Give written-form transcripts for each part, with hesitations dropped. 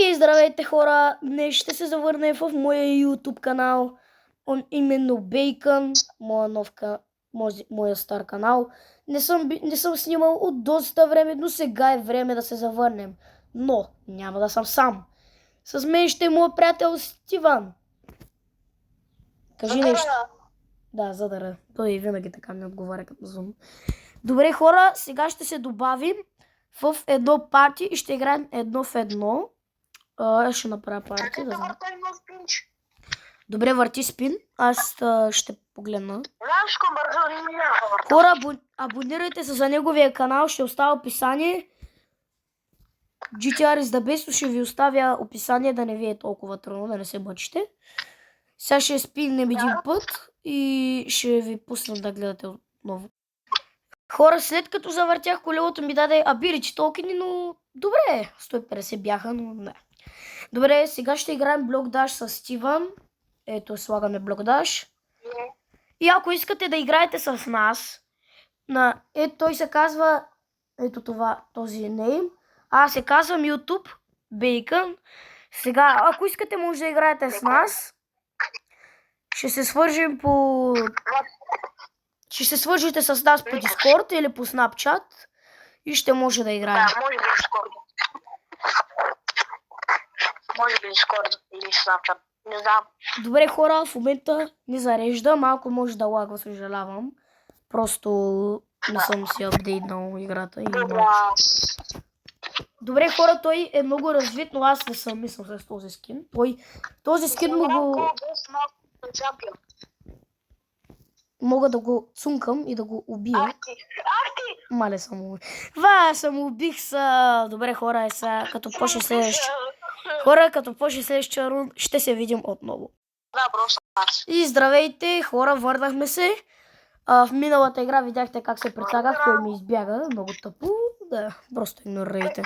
И здравейте хора! Днес ще се завърнем в моя YouTube канал, именно Bacon, моя стар канал. Не съм снимал от доста време, но сега е време да се завърнем. Но няма да съм сам. С мен ще е моят приятел Стиван. Кажи нещо. Да, задара. Той винаги така ми отговаря като зум. Добре хора, сега ще се добавим в едно парти и ще играем едно в едно. Ще направя парти, да знам. Добре, върти спин. Аз ще погледна. Хора, абонирайте се за неговия канал, ще оставя описание. GTR is the best, ще ви оставя описание, да не ви е толкова трудно, да не се мъчите. Сега ще спинем един път и ще ви пусна да гледате отново. Хора, след като завъртях колелото ми даде абиричи токени, но добре, 150 бяха, но не. Добре, сега ще играем Block Dash с Стиван. Ето, слагаме Block Dash. И ако искате да играете с нас, ето той се казва, ето това, този нейм. Аз се казвам YouTube Bacon. Сега, ако искате, може да играете с нас. Ще се свържим по... Ще се свържите с нас по Discord или по Snapchat и ще може да играем. Да, може би Discord. Може би Discord или Snapchat. Не знам. Добре хора, в момента не зарежда. Малко може да лагва, съжалявам. Просто не съм си апдейтнал играта. Добре хора, той е много развит, но аз не съм мислил с този скин. Този скин мога да го цункам и да го убия. Мале съм убих. Съм убих са. Добре хора, като почне следващия. Хора, като почне следващия рун, ще се видим отново. И здравейте, хора, върнахме се. В миналата игра видяхте как се прецагах, той ми избяга. Много тъпо. Да, просто игнорирайте.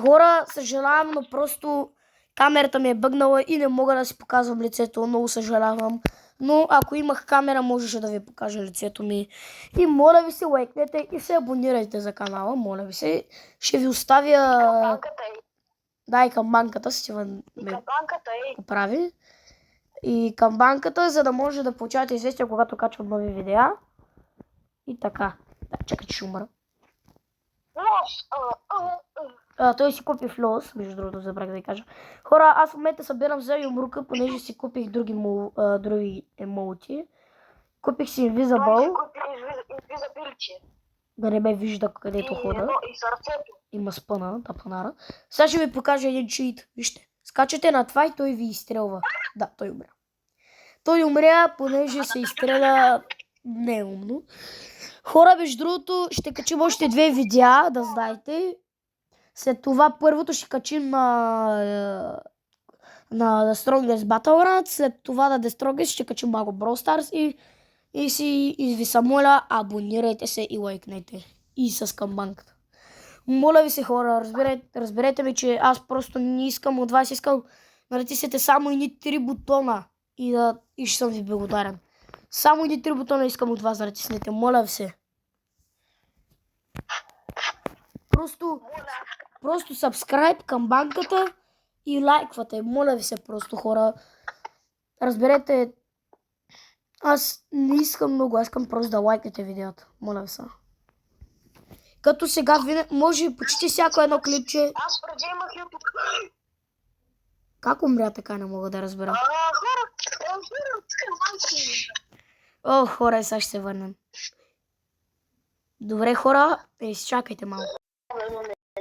Хора, съжалявам, но просто камерата ми е бъгнала и не мога да си показвам лицето. Много съжалявам. Но ако имах камера, можеше да ви покажа лицето ми. И моля ви се, лайкнете и се абонирайте за канала. Моля ви се. Ще ви оставя... Да, и камбанката Стиван ме поправи. И камбанката, за да може да получавате известия, когато качвам нови видеа. И така. Да, чакай, че ще умра. Той си купи флос, между другото забрах да ви кажа. Хора, аз в момента събирам за юмрука, понеже си купих други емоути. Купих си Invisible. Да не ме вижда където хода. Има спъна, тапанара. Сега ще ви покажа един чит. Вижте, скачате на това и той ви изстрелва. Да, той умря. Той умря, понеже се изстреля неумно. Хора, между другото, ще качим още 2 видеа, да знаете. След това първото ще качим на The Strongest Battle Run. След това на The Strongest ще качим малко Brawl Stars и ви се моля, абонирайте се и лайкнете. И с камбанката. Моля ви се хора, разберете ми, че аз просто не искам от вас, искам да натиснете само едни 3 бутона и ще съм ви благодарен. Само едни 3 бутона искам от вас да натиснете, моля ви се. Просто subscribe към банката и лайквате. Моля ви се просто хора. Разберете, аз не искам много, аз искам просто да лайкнете видеята. Моля ви се. Като сега може почти всяко едно клипче. Аз преди имах YouTube. Как умря така, не мога да разбера. О, хора, сега ще се върнем. Добре хора, изчакайте малко.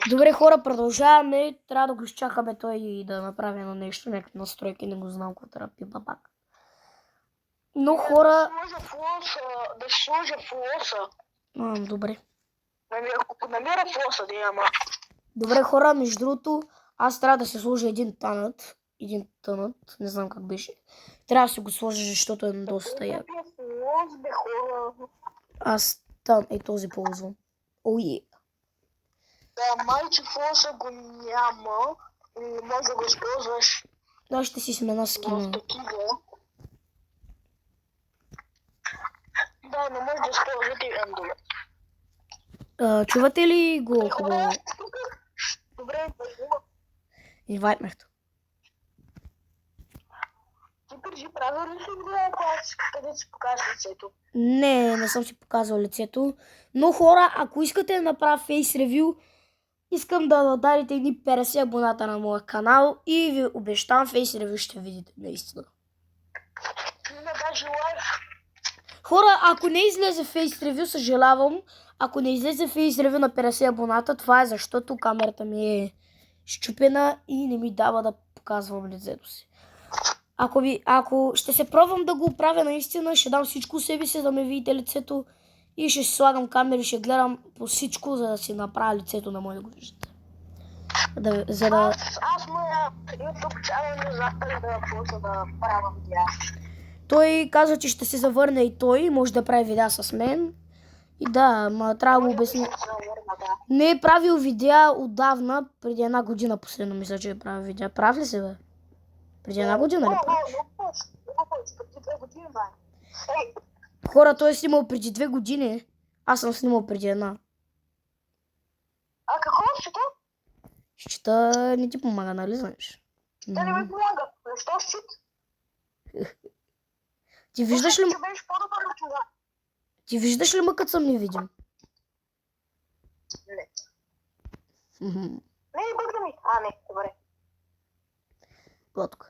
Добре хора, продължаваме. Трябва да го изчакаме той и да направи на нещо, някакви настройки, не го знам какво трябва пипа пак. Но хора... Да сложа флоса. Добре. Ако намеря флоса да няма. Добре хора, между другото, аз трябва да се сложа един тънът, не знам как беше. Трябва да се го сложа, защото е доста як. Аз тън е този ползвам. Да, майче флоса го няма. Може да го използваш. Да, ще си смена скина. Да, но може да използвате ендове. Чувате ли го хубаво? Добре, Invite ме. Ти преди правил ли си видео, където си покажеш лицето? Не съм си показвал лицето. Но хора, ако искате да направя фейс ревю, искам да надарите едни 50 абоната на моя канал и ви обещавам фейс ревю ще видите наистина. Не даже лайв. Хора, ако не излезе фейс ревю, съжалявам. Ако не излезе фейс ревю на 50 абоната, това е защото камерата ми е счупена и не ми дава да показвам лицето си. Ако ще се пробвам да го правя наистина, ще дам всичко себе си да ме видите лицето и ще си слагам камери и ще гледам по всичко, за да си направя лицето на мое да го виждате. Аз моя YouTube чанел не запали да почна да правя видеа. Той каза, че ще се завърне и той, може да прави видеа с мен. И да, трябва да му обясня. Не е правил видеа отдавна, преди 1 година последно мисля, че е правил видеа. Прав ли се, бе? Преди 1 година ли правиш? Преди 2 години, бе. Хора, той е снимал преди 2 години. Аз съм снимал преди 1. А какво счита? Счита не ти помага, нали знаеш? Да не ми помага. Защо счита? Ти виждаш ли, Че беше по-добър от това. ти виждаш ли ме, като съм невидим? Не. Мгм. Не, бъгна ми. Не, добре. Готко.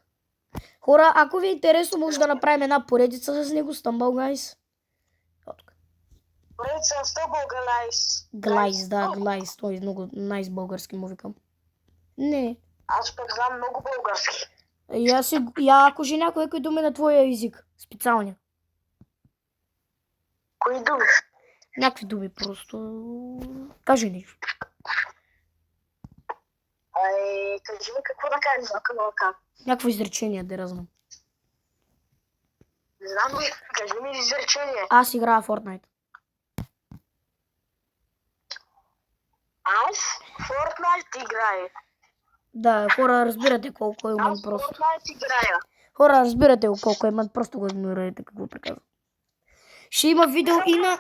Хора, ако ви е интересно, може да направим една поредица с него, Stumble Guys. Готко. Поредица на Stumble Guys. Глайс, да, Глайс. Той е много найс български му викам. Не. Аз пък знам много български. Ако же някой думи на твоя език, специалния. Кои думи? Някакви думи просто. Кажи нещо. Кажи ми какво да кажа, как. Някакво изречение, да знам. Не знам ли, кажи ми изречение. Аз играя в Fortnite. Аз Fortnite играя. Да, хора, разбирате колко е умен Аз просто. Fortnite играя. Хора, разбирате колко е умен, просто го игнорирайте какво приказвам. Ще има видео и на...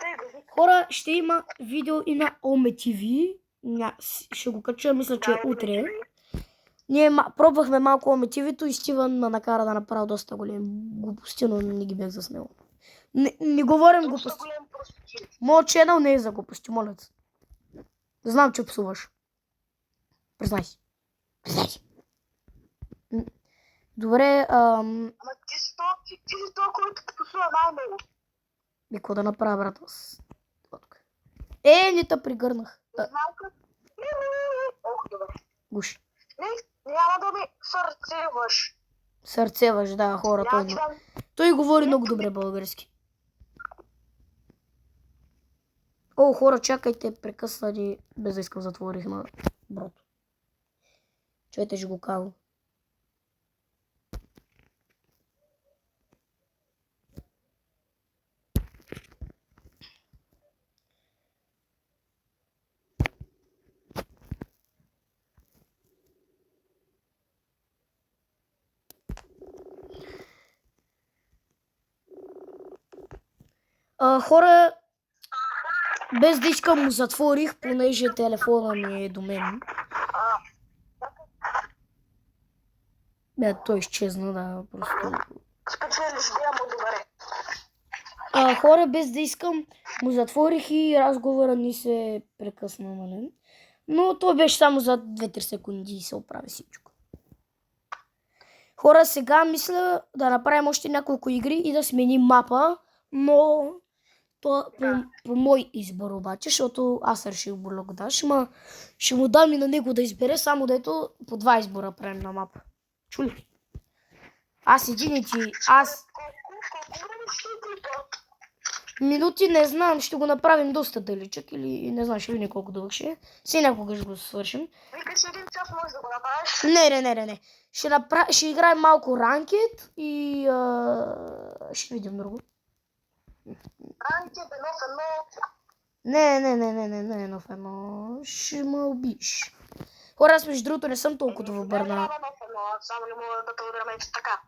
Хора, ще има видео и на Ome TV. Ще го кача, мисля, че утре. Ние пробвахме малко Ome TV-то и Стивън ме накара да направя доста големи глупости, но не ги бях заснел. Не говорим глупости. Моят ченъл не е за глупости, моля те. Знам, че псуваш. Признай си. Признай си. Добре, Ама ти си то, който псува най-много. и какво да направя, брат? Не те пригърнах. Ох, добре. Гуш. Няма да ми сърцеваш. Сърцеваш, да, хора. Той говори много добре български. О, хора, чакайте, прекъснали, без да искам затворих на брато. Чуйте, ще го казвам. Хора, без да искам му затворих, понеже телефона ми е до мен. Той изчезна, да, просто. Спечелиш му добре. Хора, без да искам му затворих и разговора ни се прекъсна, нали? Но той беше само за 2-3 секунди и се оправи всичко. Хора, сега мисля да направим още няколко игри и да сменим мапа, но то по мой избор обаче, защото аз реших Блок Даш, ще му дам и на него да избере, само дето по 2 избора правим на мапа. Чули? Аз един и ти, Минути не знам, ще го направим доста далечък или не знам, ще видим колко дълъг ще е. Си някога ще го свършим. Викаш 1 час може да го направиш? Не. Ще играем малко ранкет и ще видим друго. Ранкет 1-1. Не, 1-1. Ще ме убиш. Хора, аз между другото не съм толкова добър на... Само не мога да те удря меч така.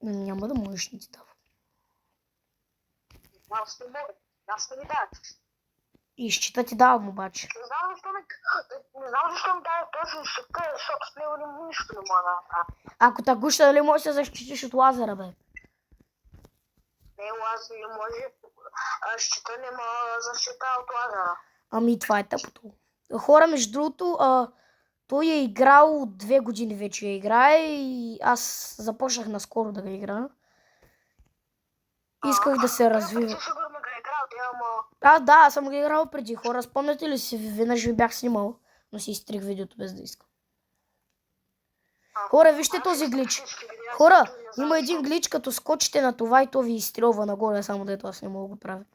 Няма да можеш, не ти дава. Аз не мога. Аз не ми дадат. И щита ти давам обаче. Не знам защо ми дадат точно ще кажа, защото с него нищо не мога да направя. Ако та гуща, дали можеш да се защитиш от лазера, бе? Не, аз не може. Щита нема защита от лазера. Ами, това е тъпото. Хора, между другото, той е играл 2 години вече я играе и аз започнах наскоро да го играя. Исках да се развива. Сигурно го е играл, ама... Да, аз съм го играл преди. Хора, спомняте ли си, веднъж ви бях снимал, но си изтрих видеото без да искам. Хора, вижте този глич. Хора, има един глич, като скочите на това и то ви изстрелва нагоре, само дето аз не мога да го правя.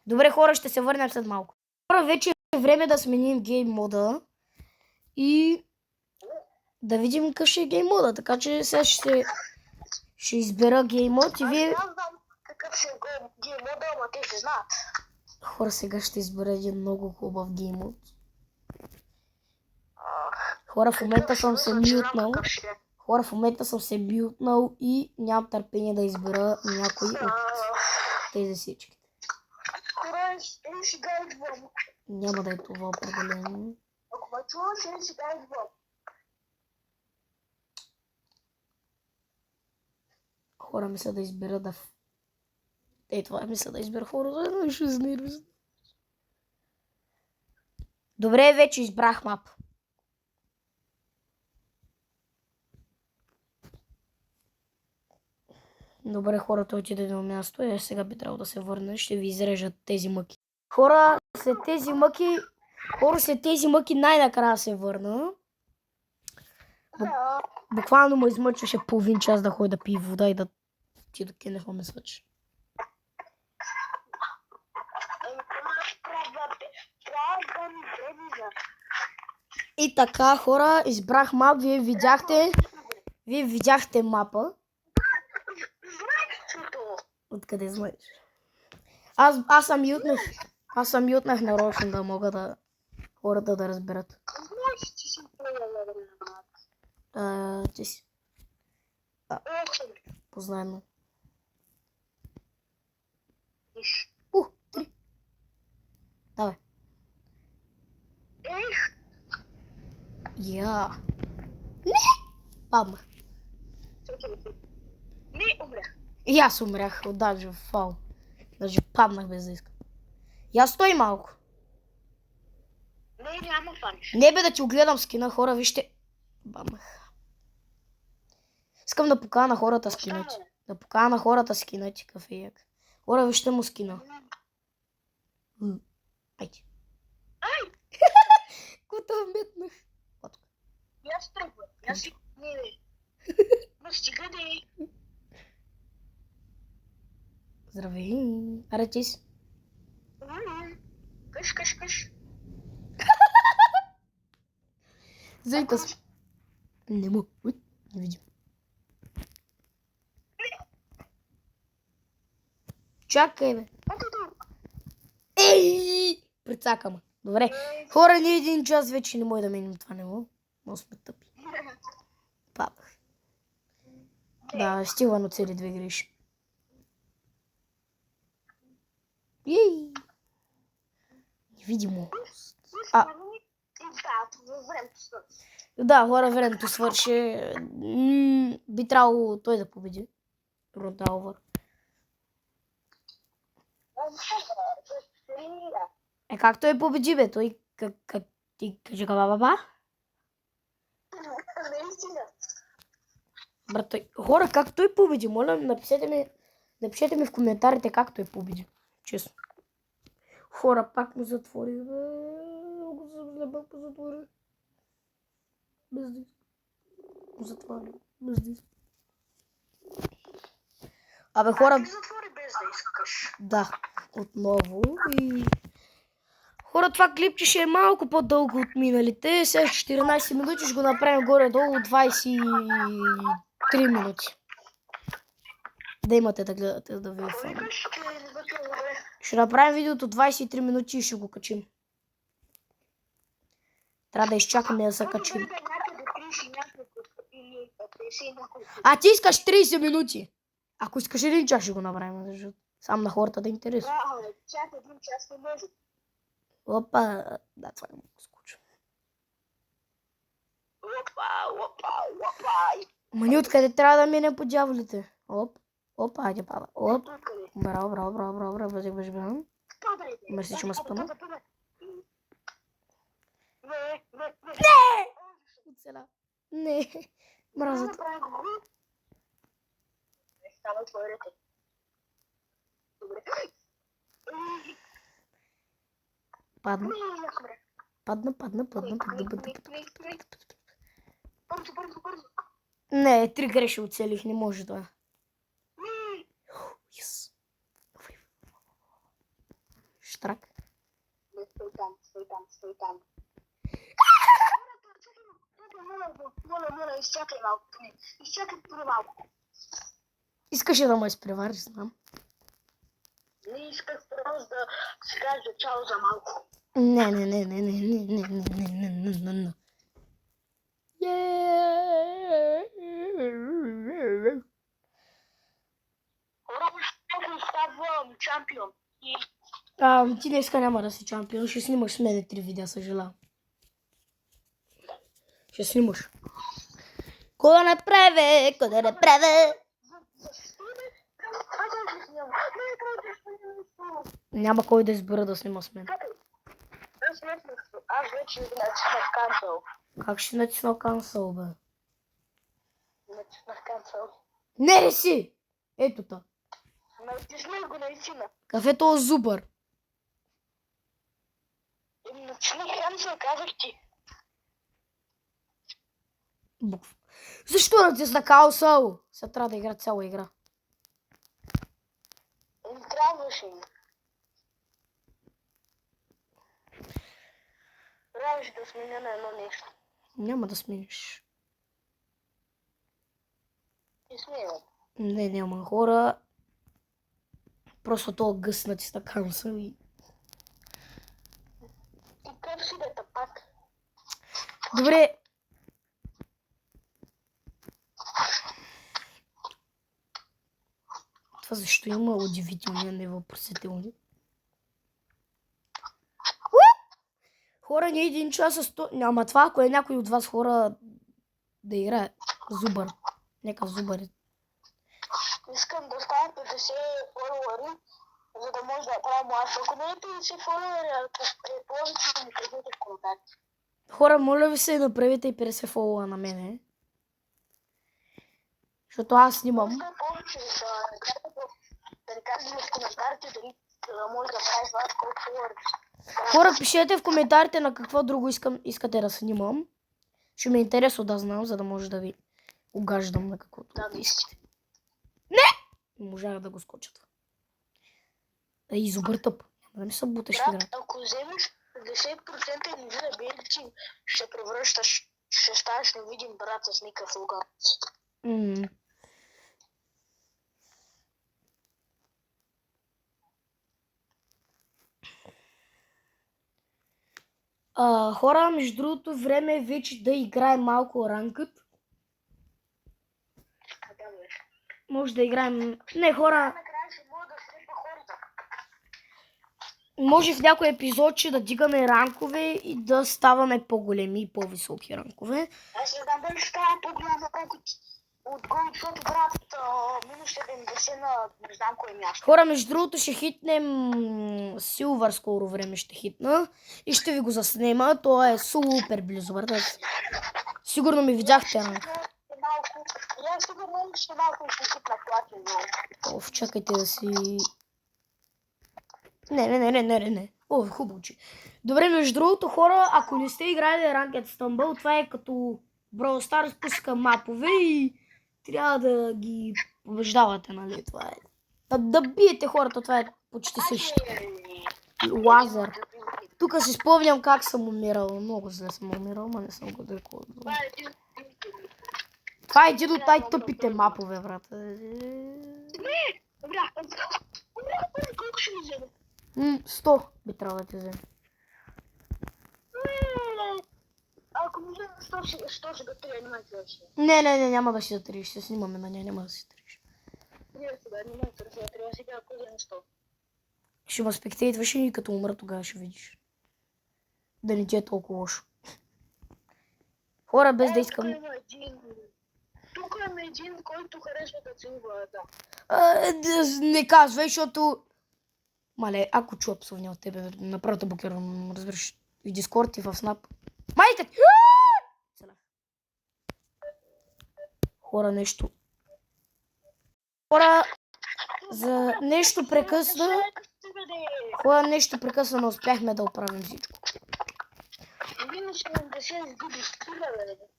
Добре, хора, ще се върнем след малко. Хора, вече е време да сменим гейм мода и да видим какъв ще е гейм мода. Така че сега ще избера гейм мод и вие... Аз знам какъв ще е гейм мода, ама те ще знаят. Хора, сега ще избера един много хубав гейм мод. Хора, в момента съм се мютнал. Хора, в момента съм се мютнал и нямам търпение да избера някой от тези всички. Няма да е това определено. Ако ме чуваш, сега идвам. Хора, мисля да избера да... това мисля да избера хора, но ще изнервя. Добре, вече избрах мап. Добре, хората отиде на място и сега би трябвало да се върне. Ще ви изрежат тези мъки. Хора, след тези мъки най-накрая се върна. Буквално му измъчваше половин час да ходя да пие вода и да ти да кенеха ме свърши. И така, хора, избрах мап. Вие видяхте мапа. Откъде знаеш? Аз съм мютнах нарочно да мога да хората да разберат. Знаеш, че си Ти си. Познаемо. 3. Давай. Я. Не! Паднах. Не, умрях. И аз умрях, даже фал. Даже паднах без да искам. Я стой малко. Не, няма фаниш. Не бе да ти огледам скина, хора, вижте. Бамах. Искам да покана на хората скинати. Да покана на хората скинати кафеяк. Хора, вижте му скина. Айде. Ай! Кута метнах. Аз тръгвам. Аз си... Не. Но стига да е. Здравей. Аре ти си. Къш. Зайка си. Не му. Не видим. Чакай, бе. Ей! Прицака ме. Добре. Хора, ние 1 час вече не може да минем това него. Много сме тъпи. Падах. Да, стигвано цели 2 греши. Ей! Невидимо. Да, хора, времето свърши. Би трябвало той да победи. Рунда. Как той победи, бе? Той ти кажи баба? Брат, хора, как той победи? Моля, напишете ми в коментарите как той победи. Честно. Хора, пак му затвори. Много се пак му затвори. Без диск. Затвори. Без диск. Абе, хора... Затвори без да искаш. Да, отново. И... Хора, това клипче ще е малко по-дълго от миналите. Сега 14 минути ще го направим горе-долу 23 минути. Да имате да гледате, да ви е фан. Ще направим видеото 23 минути и ще го качим. Трябва да изчакаме да се качим. А ти искаш 30 минути. Ако искаш 1 час ще го направим. Сам на хората да е интересно. Чак 1 час не може. Опа. Да, това не мога да скуча. Ма ние откъде трябва да минем по дяволите? Оп. Опа, хайде пада. Оп. Браво, браво, браво, браво, браво, бъзик, бъзик, браво. Мърси, че ме спъна. Не! Оцеля. Не. Мразът. Падна. Не, 3 греши оцелих, не може това. Yes. Штрак. Моля, изчакай малко. Изчакай малко. Искаш ли да ме изпревариш, знам. Не исках просто да си кажа чао за малко. Не. Ако ставам чампион. Ти днеска няма да си чампион, ще снимаш с мене 3 видеа, съжалявам. Ще снимаш. Кой да направи? Няма кой да избера да снима с мен. Аз вече натиснах cancel. Как ще натисна cancel, бе? Натиснах cancel. Не си! Ето та. Натиснах го наистина. Кафето е зубър. Натиснах cancel, казах ти. Букв. Защо натисна cancel? Сега трябва да игра цяла игра. Не трябваше. Трябваше да сменя на едно нещо. Няма да смениш. Не сменям. Не, няма хора. Просто това гъс натисна cancel и... И как си да пак? Добре. Това защо има удивителни, а не въпросителни? Хора, не 1 час с 100... Ама това, ако е някой от вас хора да играе зубър. Някакъв зубър. Искам да стане 50 фолуари, за да може да правя младша. Ако не е 50 фолуари, предположим, че ми кажете в коментарите. Хора, моля ви се, направете и 50 фолуара на мене. Защото аз снимам. Искам повече да ни кажете в коментарите дали може да правиш вас колко фолуари. Хора, пишете в коментарите на какво друго искате да снимам. Ще ми е интересно да знам, за да може да ви угаждам на каквото искате. Не можах да го скоча това. И зубър тъп. Няма да ми се буташ в играта. Ако вземеш 50% или да белици, ще превръщаш, ще ставаш невидим брат с никакъв лугар. Хора, между другото, време е вече да играем малко ранкът. Може да играем... Не, хора... Може в някой епизодче да дигаме ранкове и да ставаме по-големи и по-високи ранкове. Аз не знам дали ще става по-голям от гол, защото брат минус 70 на не знам кое място. Хора, между другото ще хитнем Силвър скоро време ще хитна и ще ви го заснема. Това е супер близо, брат. Сигурно ми видяхте ранг. Я сигурно ще малко ще хитна платина. Чакайте да си... Не. Хубаво, че. Добре, между другото, хора, ако не сте играли Ranked Stumble, това е като Brawl Stars пуска мапове и трябва да ги побеждавате, нали? Това е. Да биете хората, това е почти също. Лазер. Тук си спомням как съм умирал. Много зле съм умирал, ма не съм го далеко. Това е един от най-тъпите мапове, брат. Колко ще ми вземе? 100 би трябвало да те вземе. Ако ми вземе 100 ще да трия, няма да си. Не, няма да си затриш, ще снимаме на нея, няма да си триш. Трия сега, няма да трия сега, ако вземе 100. Ще ме спектейтваш и като умра тогава ще видиш. да не ти е толкова лошо. Хора, без да искам... Тук има един, който харесва да целува, да. Не казвай, защото... Мале, ако чуя псовня от тебе, направо те блокирам, разбираш, и в Дискорд, и в Снап. Майка ти! Хора, нещо. Хора, за нещо прекъсна. Хора, нещо прекъсна, не успяхме да оправим всичко.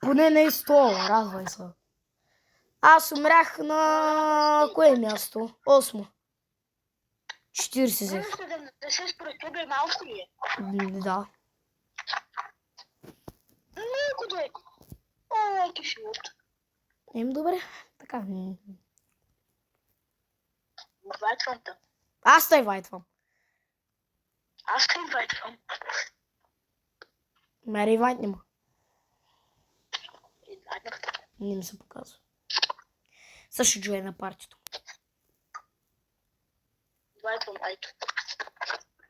Поне не е 100, радвай се. Аз умрях на... кое място? 8. 40 взех. 70 според тебе малко ли е? Да. Малко да е. О, ти живот. Добре. Така. Инвайтвам те. Аз те инвайтвам. Аз те инвайтвам. Мене инвайт нема. Инвайтвам те. Не ми се показва. Също джуе на партито. Инвайтвам айто.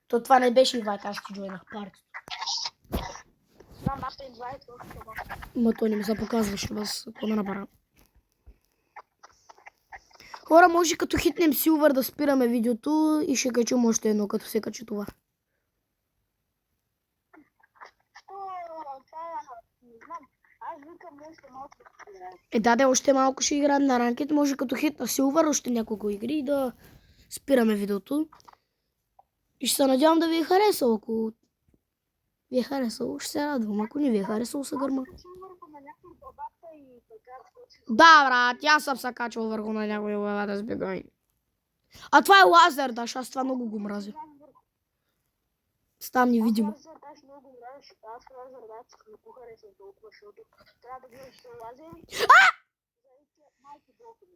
То това не беше инвайт, аз ти джуенах партито. Знам, аз те инвайтвам. Ма то не ми се показваше, аз какво да направя. Хора, може като хитнем Силвър да спираме видеото и ще качим още едно, като се качи това. Аз викам още малко. Да, още малко ще играем на ранкет. Може като хитна Силвър още няколко игри да спираме видеото. И ще се надявам да ви е харесало. Ако ви е харесало, ще се радвам. Ако не ви е харесало, се гърма. Да, брат, аз съм се качвал върху на някоя глава да сбегай. А това е лазер, да, аз това много го мразя. Става невидимо. Аз лазер, да, не го харесвам толкова, защото трябва да гледаш лазери. Малки блокове.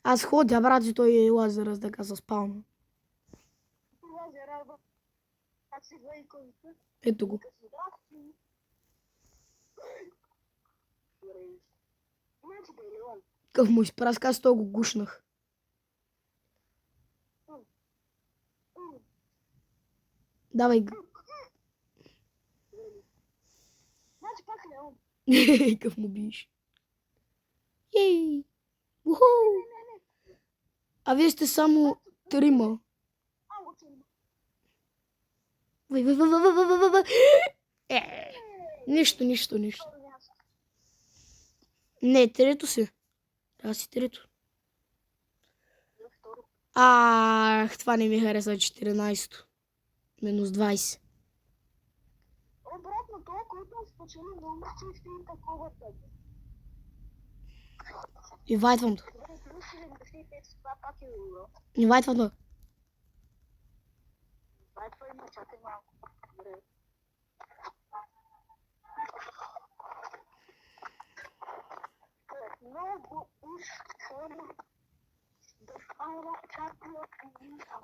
Аз ходя, брат, и той е лазер, аз така се спална. Лазера, аз си гледай козите. Ето го. Къв му изпраска, аз то го гушнах. Давай го. Къв му биш. Ей! Уху! А вие сте само трима. Нищо. Не, трето си. Аз си трето. Това не ми хареса 14. Минус 20. Обратно това, което спочели много чисто и такова тебе. Инвайтвам то. Инвайтвам то. Чакай малко.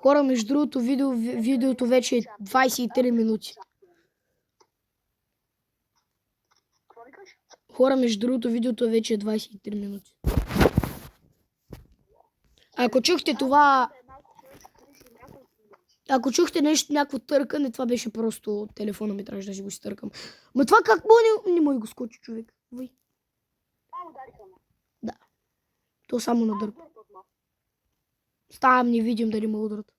Хора, между другото, видеото вече е 23 минути. Хора, между другото, видеото вече е 23 минути. Ако чухте това... Ако чухте нещо, някакво търкане, това беше просто телефона ми, трябваше да си го стъркам. Ма това как не може го скочи човек? Вой. Да. То само на дърпа. Ставам, не видим дали ме удрят.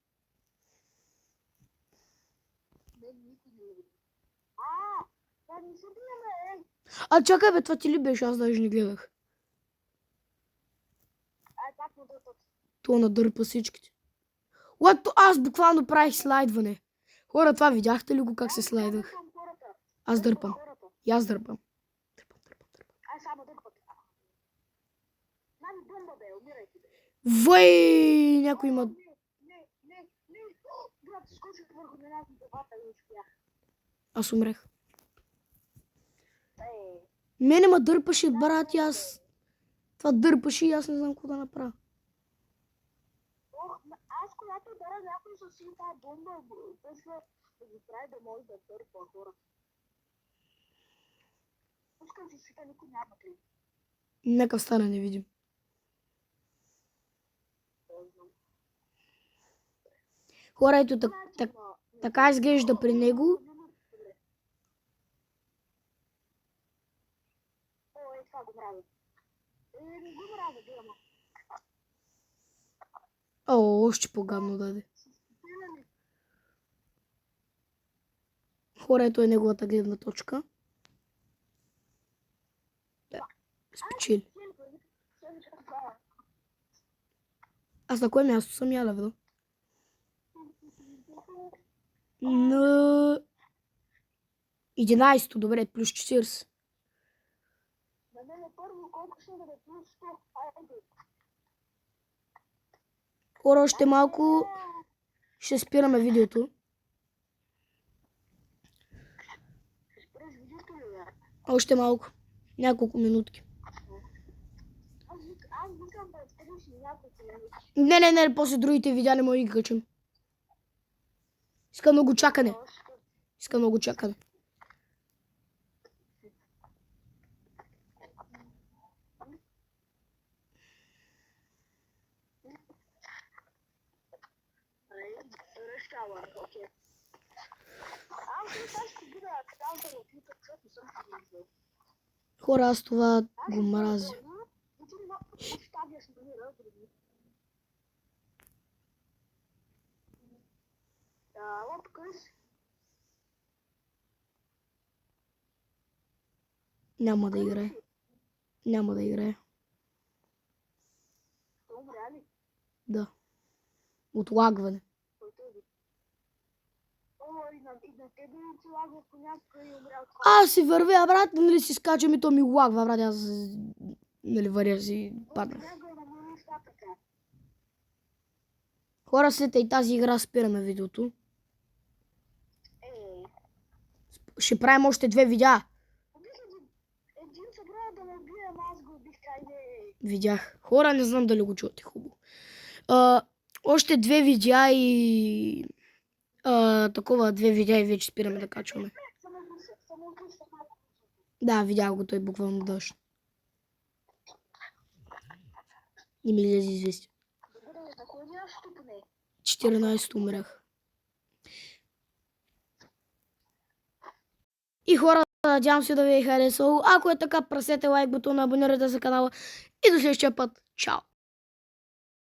Чакай бе, това ти ли беше? Аз даже не гледах. То надърпа всичките. Аз буквално правих слайдване. Хора, това видяхте ли го как се слайдах? Аз дърпам. И аз дърпам. Вой, някой има... Аз умрех. Мене ма дърпаше, брат, аз... Това дърпаше и аз не знам какво да направя. Аз когато дара някой със си тази бомба, после да ги прави да може да дърпа хора. Пускам си свита, никой няма три. Нека стане, не видим. Хора, ето так... Така изглежда при него. О, това го мразя. Не го мразя, гледам. О, още по-гадно даде. Хора, ето е неговата гледна точка. Да, спечели. Аз на кое място съм я левно? На 11-то, добре, плюс 40. На мен първо колко ще бъде плюс 100. Айде. Хора, още малко ще спираме видеото. Спреш видеото ли, бе? Още малко. Няколко минутки. Аз викам да спреш няколко минути. Не, после другите видеа не мога да ги качам. Иска много чакане. Иска много чакане. Окей. Аз ще бъда акцента на клипа, защото съм си. Хора, аз това го мразя. Няма да играе. Няма да играе. Да. Отлагване. Аз си вървя, брат, нали си скачам и то ми лагва, брат, аз нали варя си паднах. Хора, след и тази игра спираме видеото. Ще правим още 2 видеа. Видях. Хора, не знам дали го чувате хубаво. Още 2 видеа и такова 2 видеа и вече спираме да качваме. Да, видях го, той буквално дъжд. Не ми лезе известие. 14 умрях. И хора, надявам се да ви е харесало. Ако е така, пресете лайк бутона, абонирайте за канала и до следващия път. Чао!